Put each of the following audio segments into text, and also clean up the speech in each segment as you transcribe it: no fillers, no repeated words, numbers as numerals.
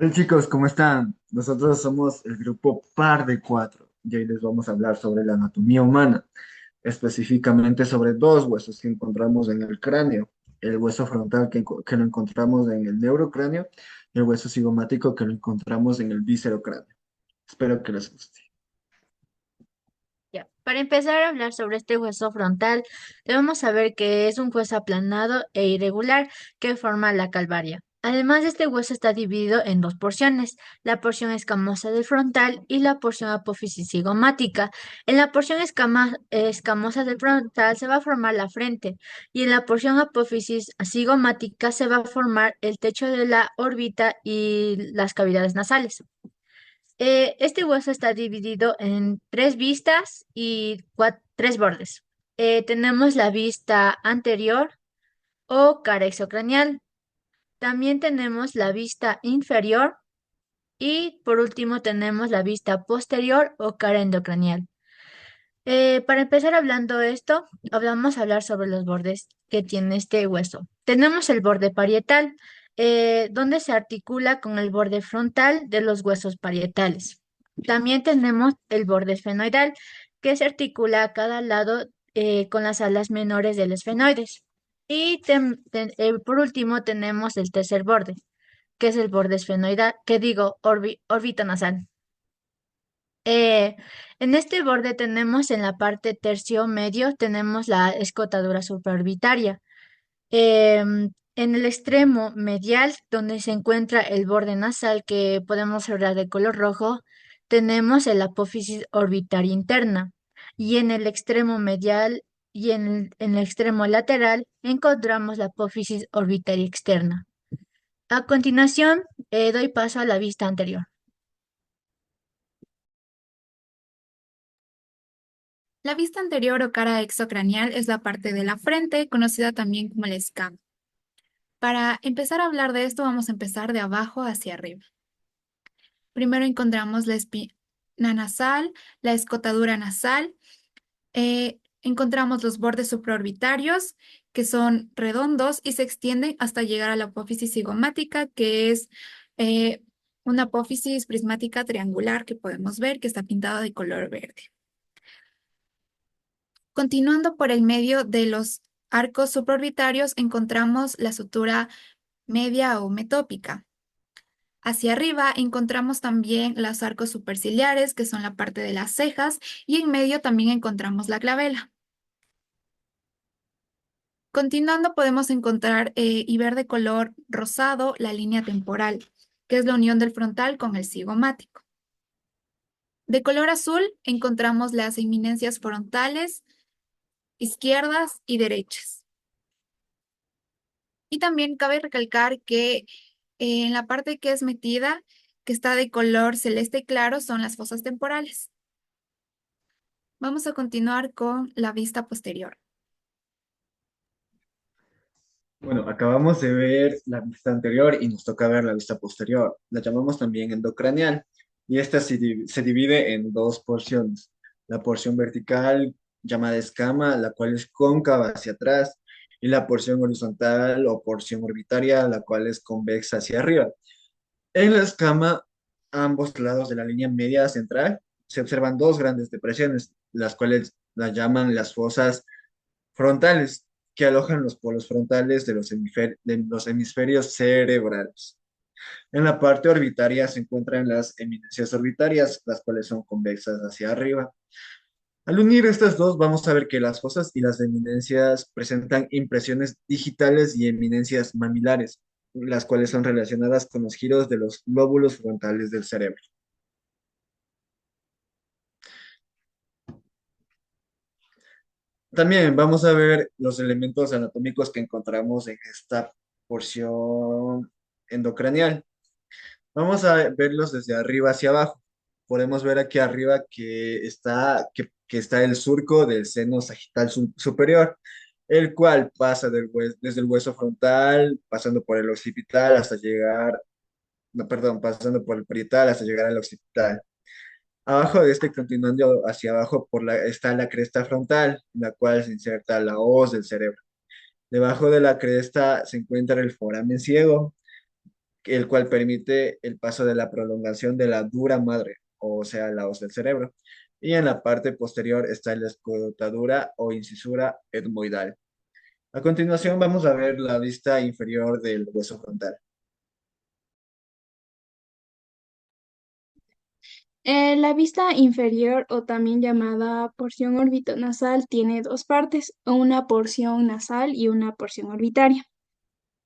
Hola chicos, ¿cómo están? Nosotros somos el grupo Par de Cuatro y hoy les vamos a hablar sobre la anatomía humana, específicamente sobre dos huesos que encontramos en el cráneo, el hueso frontal que lo encontramos en el neurocráneo y el hueso cigomático que lo encontramos en el viscerocráneo. Espero que les guste. Ya. Para empezar a hablar sobre este hueso frontal, debemos saber que es un hueso aplanado e irregular que forma la calvaria. Además, este hueso está dividido en dos porciones, la porción escamosa del frontal y la porción apófisis cigomática. En la porción escamosa del frontal se va a formar la frente y en la porción apófisis cigomática se va a formar el techo de la órbita y las cavidades nasales. Este hueso está dividido en tres vistas y tres bordes. Tenemos la vista anterior o cara exocranial. También tenemos la vista inferior y por último tenemos la vista posterior o cara endocranial. Para empezar hablando esto, vamos a hablar sobre los bordes que tiene este hueso. Tenemos el borde parietal, donde se articula con el borde frontal de los huesos parietales. También tenemos el borde esfenoidal, que se articula a cada lado con las alas menores del esfenoides. Y por último tenemos el tercer borde, que es el borde esfenoidal, que digo, órbita nasal. Eh, en este borde tenemos en la parte tercio medio, tenemos la escotadura supraorbitaria. En el extremo medial, donde se encuentra el borde nasal que podemos observar de color rojo, tenemos el apófisis orbitaria interna. Y en el extremo medial y en el extremo lateral encontramos la apófisis orbitaria externa. A continuación, doy paso a la vista anterior. La vista anterior o cara exocranial es la parte de la frente, conocida también como el escama. Para empezar a hablar de esto, vamos a empezar de abajo hacia arriba. Primero encontramos la espina nasal, la escotadura nasal. Encontramos los bordes supraorbitarios, que son redondos y se extienden hasta llegar a la apófisis cigomática, que es eh, una apófisis prismática triangular que podemos ver que está pintada de color verde. Continuando por el medio de los arcos supraorbitarios, encontramos la sutura media o metópica. Hacia arriba encontramos también los arcos superciliares, que son la parte de las cejas, y en medio también encontramos la glabela. Continuando podemos encontrar y ver de color rosado la línea temporal, que es la unión del frontal con el cigomático. De color azul encontramos las eminencias frontales, izquierdas y derechas. Y también cabe recalcar que en la parte que es metida, que está de color celeste claro, son las fosas temporales. Vamos a continuar con la vista posterior. Bueno, acabamos de ver la vista anterior y nos toca ver la vista posterior. La llamamos también endocraneal y esta se divide en dos porciones. La porción vertical llamada escama, la cual es cóncava hacia atrás, y la porción horizontal o porción orbitaria, la cual es convexa hacia arriba. En la escama, a ambos lados de la línea media central, se observan dos grandes depresiones, las cuales las llaman las fosas frontales, que alojan los polos frontales de los hemisferios cerebrales. En la parte orbitaria se encuentran las eminencias orbitarias, las cuales son convexas hacia arriba. Al unir estas dos, vamos a ver que las fosas y las eminencias presentan impresiones digitales y eminencias mamilares, las cuales son relacionadas con los giros de los lóbulos frontales del cerebro. También vamos a ver los elementos anatómicos que encontramos en esta porción endocranial. Vamos a verlos desde arriba hacia abajo. Podemos ver aquí arriba que está el surco del seno sagital superior, el cual pasa desde el hueso frontal, pasando por el occipital hasta llegar, no, perdón, pasando por el parietal hasta llegar al occipital. Abajo de este, continuando hacia abajo, está la cresta frontal, en la cual se inserta la hoz del cerebro. Debajo de la cresta se encuentra el foramen ciego, el cual permite el paso de la prolongación de la dura madre, o sea, la hoz del cerebro. Y en la parte posterior está la escotadura o incisura etmoidal. A continuación vamos a ver la vista inferior del hueso frontal. La vista inferior o también llamada porción orbitonasal tiene dos partes, una porción nasal y una porción orbitaria.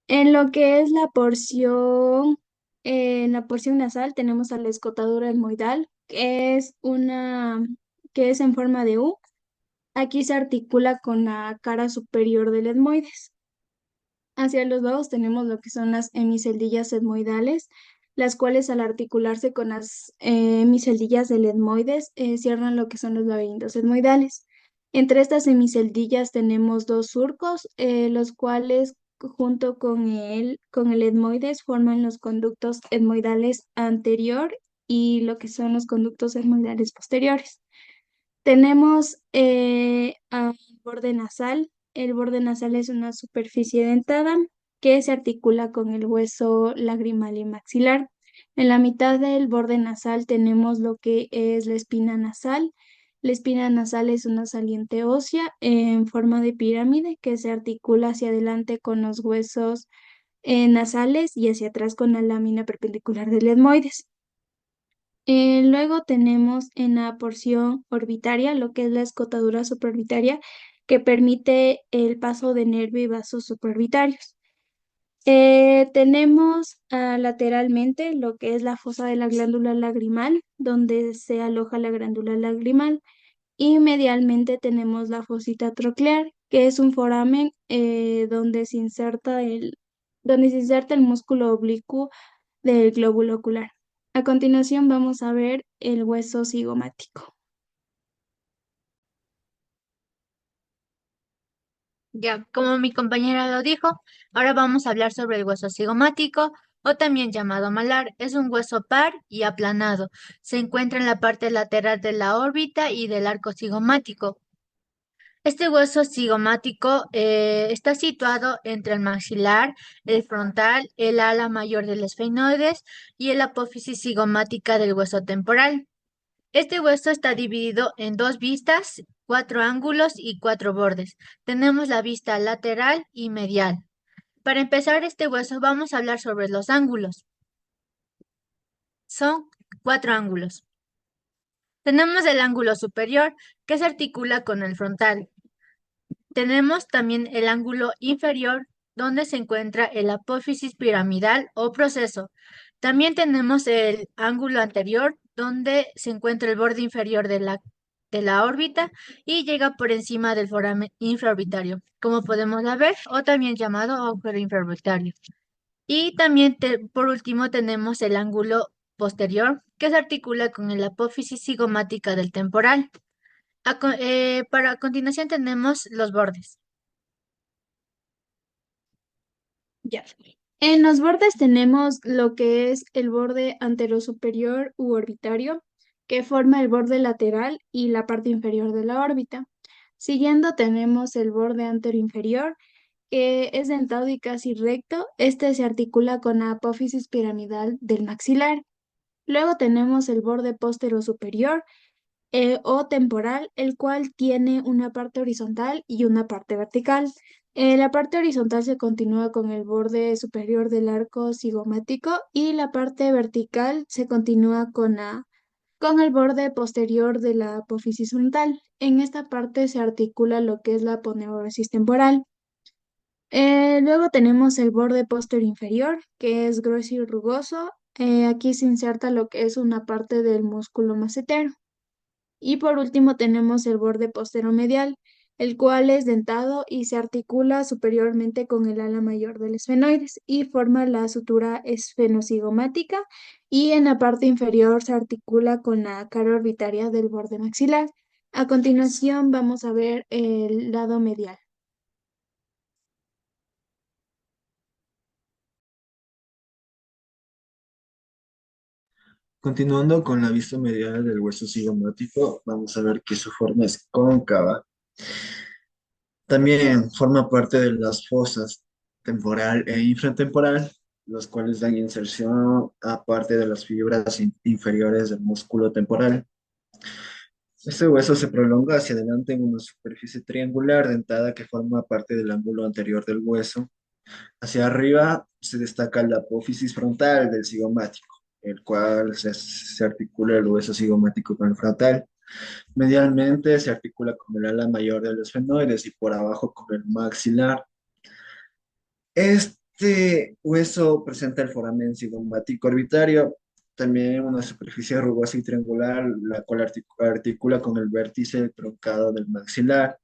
En lo que es en la porción nasal tenemos a la escotadura etmoidal, que es en forma de U. Aquí se articula con la cara superior del etmoides. Hacia los lados tenemos lo que son las hemiceldillas etmoidales, las cuales al articularse con las hemiceldillas del etmoides cierran lo que son los laberintos etmoidales. Entre estas hemiceldillas tenemos dos surcos, los cuales junto con el etmoides forman los conductos etmoidales anterior y lo que son los conductos etmoidales posteriores. Tenemos al borde nasal. El borde nasal es una superficie dentada que se articula con el hueso lagrimal y maxilar. En la mitad del borde nasal tenemos lo que es la espina nasal. La espina nasal es una saliente ósea en forma de pirámide que se articula hacia adelante con los huesos nasales y hacia atrás con la lámina perpendicular del etmoides. Luego tenemos en la porción orbitaria lo que es la escotadura supraorbitaria que permite el paso de nervio y vasos supraorbitarios. Tenemos lateralmente lo que es la fosa de la glándula lagrimal, donde se aloja la glándula lagrimal, y medialmente tenemos la fosita troclear, que es un foramen donde se inserta el músculo oblicuo del glóbulo ocular. A continuación vamos a ver el hueso cigomático. Ya, como mi compañera lo dijo, ahora vamos a hablar sobre el hueso cigomático o también llamado malar. Es un hueso par y aplanado. Se encuentra en la parte lateral de la órbita y del arco cigomático. Este hueso cigomático está situado entre el maxilar, el frontal, el ala mayor del esfenoides y el apófisis cigomática del hueso temporal. Este hueso está dividido en dos vistas, cuatro ángulos y cuatro bordes. Tenemos la vista lateral y medial. Para empezar este hueso vamos a hablar sobre los ángulos. Son cuatro ángulos. Tenemos el ángulo superior que se articula con el frontal. Tenemos también el ángulo inferior donde se encuentra el apófisis piramidal o proceso. También tenemos el ángulo anterior donde se encuentra el borde inferior de la órbita y llega por encima del foramen infraorbitario, como podemos ver, o también llamado agujero infraorbitario. Y también por último tenemos el ángulo posterior que se articula con el apófisis cigomática del temporal. A continuación tenemos los bordes. Ya. En los bordes tenemos lo que es el borde anterosuperior u orbitario, que forma el borde lateral y la parte inferior de la órbita. Siguiendo tenemos el borde anteroinferior, que es dentado y casi recto. Este se articula con la apófisis piramidal del maxilar. Luego tenemos el borde posterosuperior, o temporal, el cual tiene una parte horizontal y una parte vertical. La parte horizontal se continúa con el borde superior del arco cigomático y la parte vertical se continúa con el borde posterior de la apófisis frontal. En esta parte se articula lo que es la aponeurosis temporal. Luego tenemos el borde posterior inferior, que es grueso y rugoso. Aquí se inserta lo que es una parte del músculo macetero. Y por último tenemos el borde posteromedial, el cual es dentado y se articula superiormente con el ala mayor del esfenoides y forma la sutura esfenocigomática, y en la parte inferior se articula con la cara orbitaria del borde maxilar. A continuación vamos a ver el lado medial. Continuando con la vista medial del hueso cigomático, vamos a ver que su forma es cóncava. También forma parte de las fosas temporal e infratemporal los cuales dan inserción a parte de las fibras inferiores del músculo temporal. Este hueso se prolonga hacia adelante en una superficie triangular dentada que forma parte del ángulo anterior del hueso. Hacia arriba se destaca la apófisis frontal del cigomático, el cual se articula el hueso cigomático con el frontal. Medialmente se articula con el ala mayor de los esfenoides y por abajo con el maxilar. Este hueso presenta el foramen cigomático orbitario, también una superficie rugosa y triangular, la cual articula con el vértice truncado del maxilar.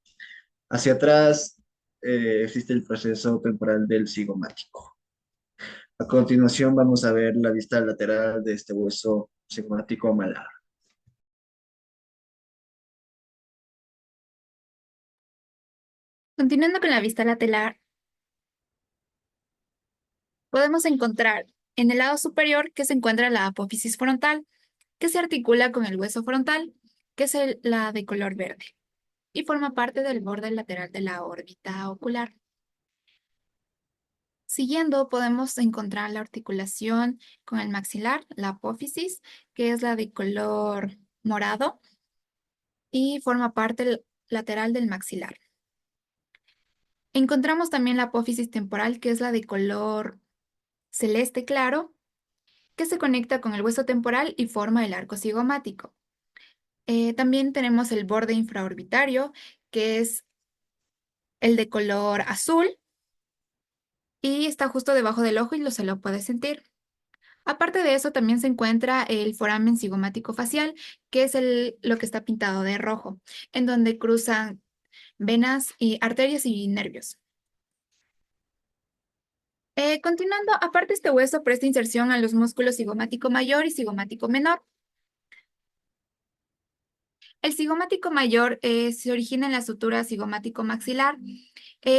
Hacia atrás existe el proceso temporal del cigomático. A continuación vamos a ver la vista lateral de este hueso cigomático malar. Continuando con la vista lateral, podemos encontrar en el lado superior que se encuentra la apófisis frontal, que se articula con el hueso frontal, que es la de color verde, y forma parte del borde lateral de la órbita ocular. Siguiendo, podemos encontrar la articulación con el maxilar, la apófisis, que es la de color morado, y forma parte lateral del maxilar. Encontramos también la apófisis temporal, que es la de color celeste claro, que se conecta con el hueso temporal y forma el arco cigomático. También tenemos el borde infraorbitario, que es el de color azul, y está justo debajo del ojo y se lo puede sentir. Aparte de eso, también se encuentra el foramen cigomático facial, que es lo que está pintado de rojo, en donde cruzan venas y arterias y nervios. Continuando, aparte este hueso presta inserción a los músculos cigomático mayor y cigomático menor. El cigomático mayor se origina en la sutura cigomático maxilar.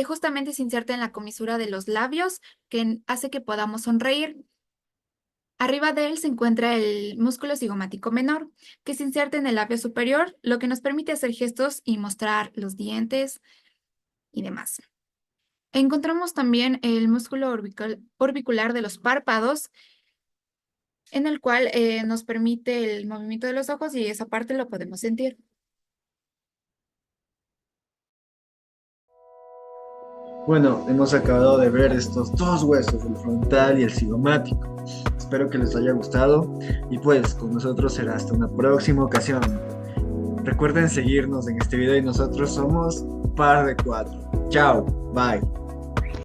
Justamente se inserta en la comisura de los labios, que hace que podamos sonreír. Arriba de él se encuentra el músculo cigomático menor, que se inserta en el labio superior, lo que nos permite hacer gestos y mostrar los dientes y demás. Encontramos también el músculo orbicular de los párpados, en el cual nos permite el movimiento de los ojos y esa parte lo podemos sentir. Bueno, hemos acabado de ver estos dos huesos, el frontal y el cigomático. Espero que les haya gustado y pues con nosotros será hasta una próxima ocasión. Recuerden seguirnos en este video y nosotros somos Par de Cuatro. Chao, bye.